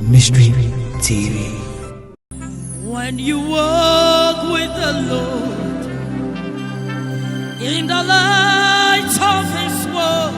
Mystery TV. When you walk with the Lord in the light of His word,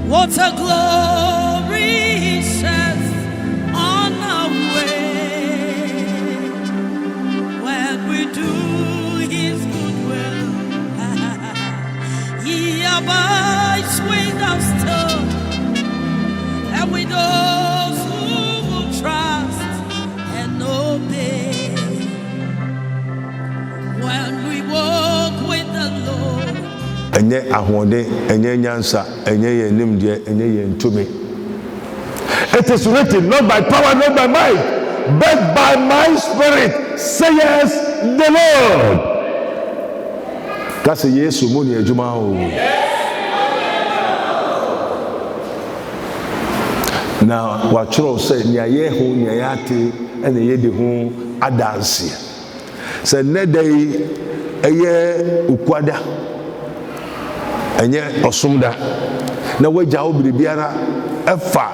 what a glory He sheds on our way. When we do His good will, He abides with us still, and with those who will trust and obey. When we walk with the Lord, enye ahode, enye nyansa, enye yenimdie, enye yentumi. It is written, not by power, not by might, but by my spirit, says the Lord. That's a yes, muni ejuma. Now, what Charles said, nia yehu, nia yati, and the yedi hu adansi. Say nedei eye ukwada, enye osumda. Na weja obiri biara efa.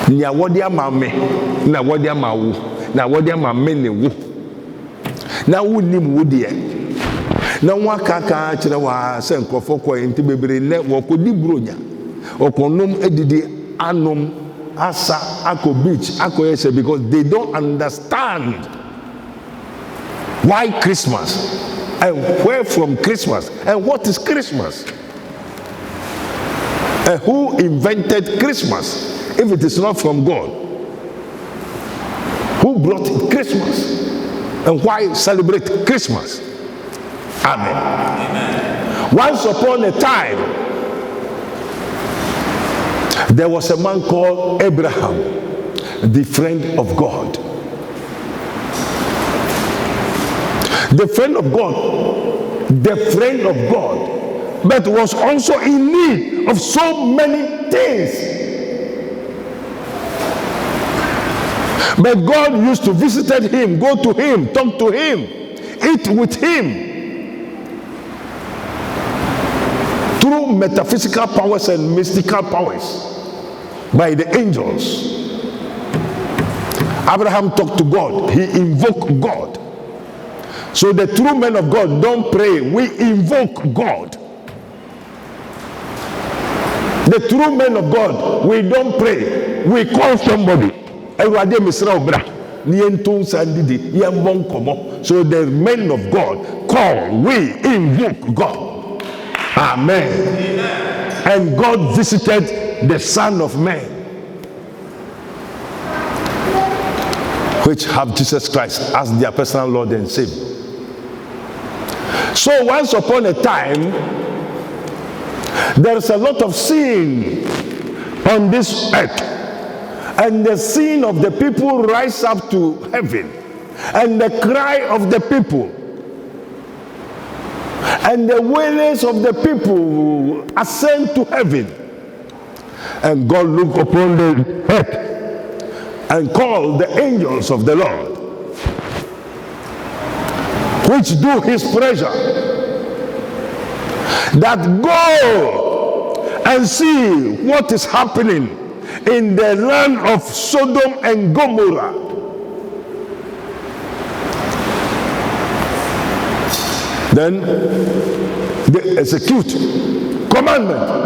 Nia wodi amame, na wodi amawu, na wodi amame ne wu. Na wunim wudie. Na wakaka kire wa se nkofo ko enti bebere ne wokodi bronya. Okonum edidi anum asa ako beach ako yese, because they don't understand why Christmas and where from Christmas and what is Christmas and who invented Christmas if it is not from God. Who brought Christmas and why celebrate Christmas? Amen. Amen. Once upon a time, there was a man called Abraham, the friend of God. The friend of God, but was also in need of so many things. But God used to visit him, go to him, talk to him, eat with him through metaphysical powers and mystical powers. By the angels. Abraham talked to God. He invoked God. So the true men of God don't pray. We invoke God. The true men of God, we don't pray. We call somebody. So the men of God call. We invoke God. Amen. Amen. And God visited the Son of Man, which have Jesus Christ as their personal Lord and Savior. So once upon a time, there's a lot of sin on this earth, and the sin of the people rise up to heaven, and the cry of the people and the wailings of the people ascend to heaven. And God looked upon the earth and called the angels of the Lord, which do his pleasure, that go and see what is happening in the land of Sodom and Gomorrah. Then they execute commandment.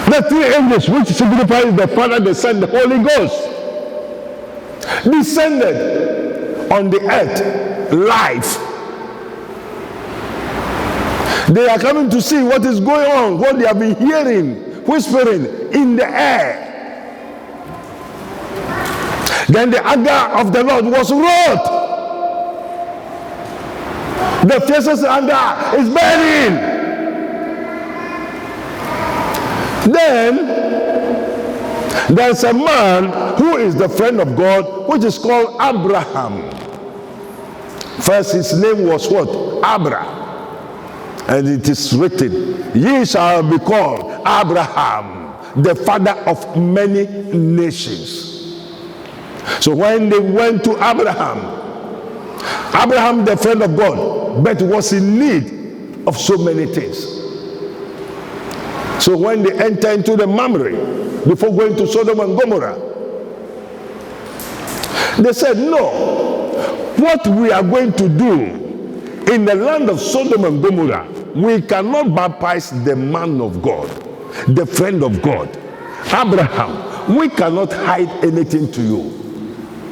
The three angels, which signifies the Father, the Son, the Holy Ghost, descended on the earth live. They are coming to see what is going on, what they have been hearing, whispering in the air. Then the anger of the Lord was wrought. The fiercest anger is burning. Then there's a man who is the friend of God, which is called Abraham. First, his name was what? Abra. And it is written, ye shall be called Abraham, the father of many nations. So when they went to Abraham, the friend of God, but was in need of so many things. So when they enter into the Mamre, before going to Sodom and Gomorrah, they said, no, what we are going to do in the land of Sodom and Gomorrah, we cannot baptize the man of God, the friend of God, Abraham. We cannot hide anything to you.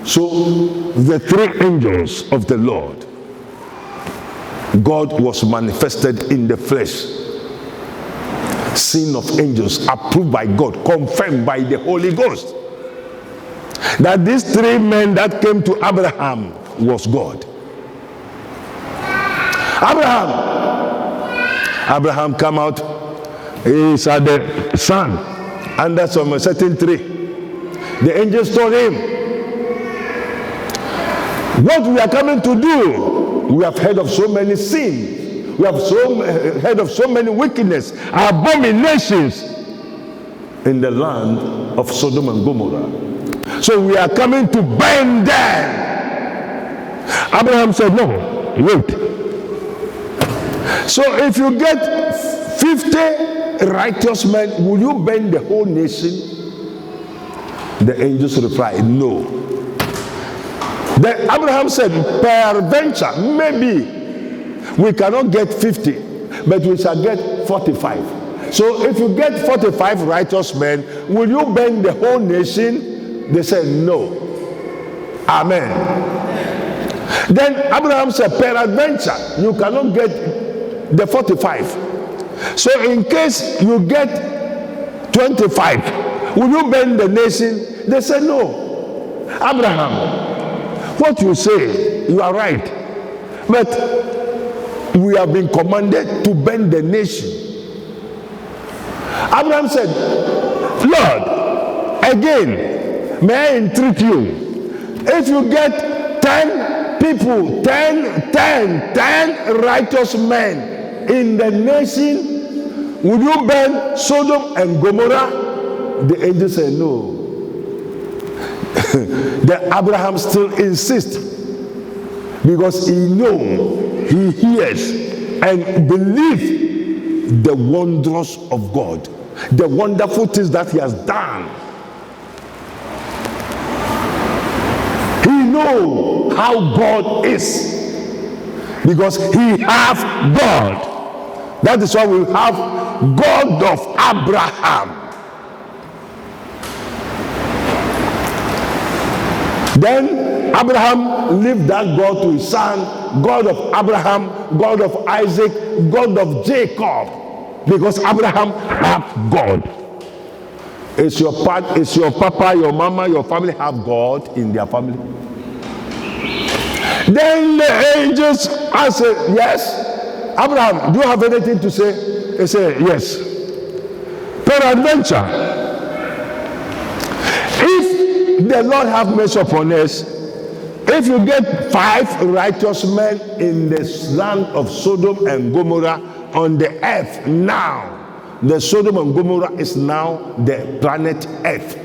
So the three angels of the Lord, God was manifested in the flesh. Scene of angels approved by God, confirmed by the Holy Ghost, that these three men that came to Abraham was God. Abraham come out, he saw the sun under some certain tree. The angels told him, what we are coming to do, we have heard of so many sins, we have heard of so many wickedness, abominations in the land of Sodom and Gomorrah. So we are coming to burn them. Abraham said, no, wait. So if you get 50 righteous men, will you burn the whole nation? The angels replied, no. Then Abraham said, peradventure, maybe we cannot get 50, but we shall get 45. So if you get 45 righteous men, will you burn the whole nation? They said, no. Amen. Then Abraham said, peradventure, you cannot get the 45. So in case you get 25, will you burn the nation? They said, no. Abraham, what you say, you are right. But we have been commanded to burn the nation. Abraham said, Lord, again, may I entreat you, if you get 10 people, 10 righteous men in the nation, would you burn Sodom and Gomorrah? The angel said, no. Then Abraham still insists, because he knows, he hears and believes the wonders of God, the wonderful things that he has done. He knows how God is, because he has God. That is why we have God of Abraham. Then Abraham left that God to his son, God of Abraham, God of Isaac, God of Jacob, because Abraham had God. Is your papa, your mama, your family have God in their family? Then the angels answered, yes. Abraham, do you have anything to say? He said, yes. Peradventure, if the Lord have mercy upon us, if you get 5 righteous men in the land of Sodom and Gomorrah on the earth now, the Sodom and Gomorrah is now the planet Earth.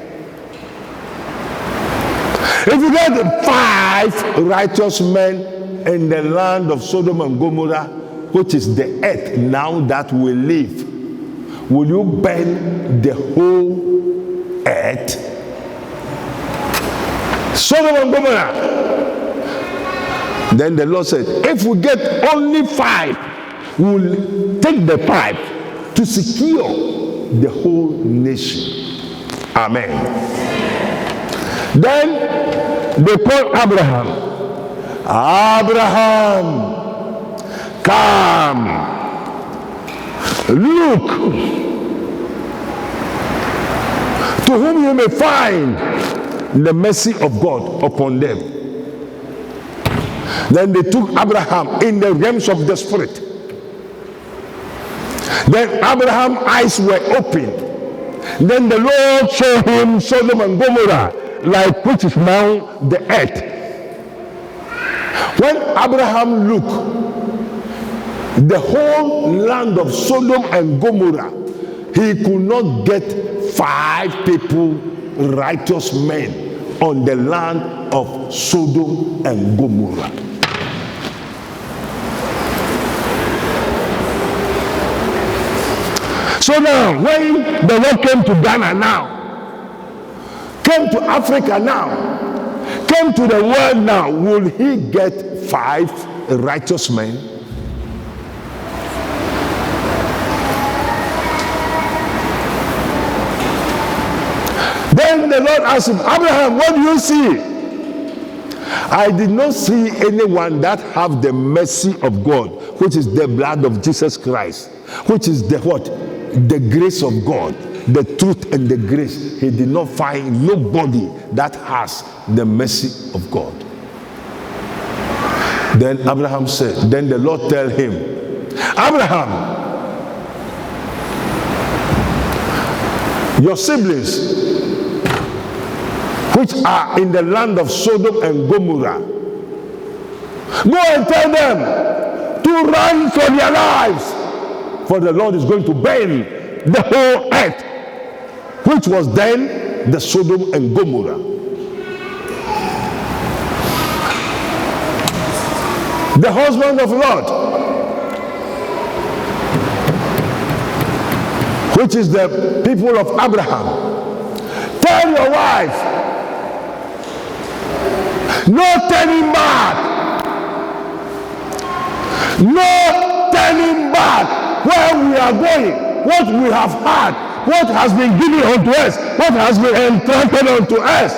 If you get 5 righteous men in the land of Sodom and Gomorrah, which is the earth now that we live, will you burn the whole earth? Sodom and Gomorrah. Then the Lord said, if we get only 5, we'll take the 5 to secure the whole nation. Amen. Then they called Abraham. Abraham, come, look, to whom you may find the mercy of God upon them. Then they took Abraham in the realms of the spirit. Then Abraham's eyes were opened. Then the Lord showed him Sodom and Gomorrah, like which is now the earth. When Abraham looked, the whole land of Sodom and Gomorrah, he could not get 5 people, righteous men, on the land of Sodom and Gomorrah. So now, when the Lord came to Ghana now, came to Africa now, came to the world now, will he get 5 righteous men? Then the Lord asked him, Abraham, what do you see? I did not see anyone that have the mercy of God, which is the blood of Jesus Christ, which is the what? The grace of God, the truth and the grace. He did not find nobody that has the mercy of God. Then Abraham said, then the Lord tell him, Abraham, your siblings, which are in the land of Sodom and Gomorrah, go and tell them to run for their lives, for the Lord is going to burn the whole earth, which was then the Sodom and Gomorrah. The husband of Lot, which is the people of Abraham, tell your wife, no turning back. No turning back. Where we are going, what we have had, what has been given unto us, what has been entrusted unto us.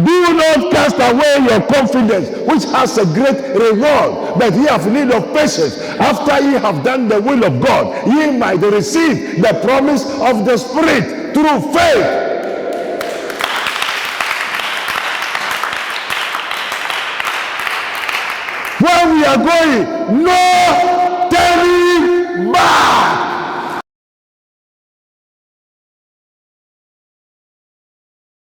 Do not cast away your confidence, which has a great reward. But ye have need of patience. After ye have done the will of God, ye might receive the promise of the Spirit through faith. Where we are going, no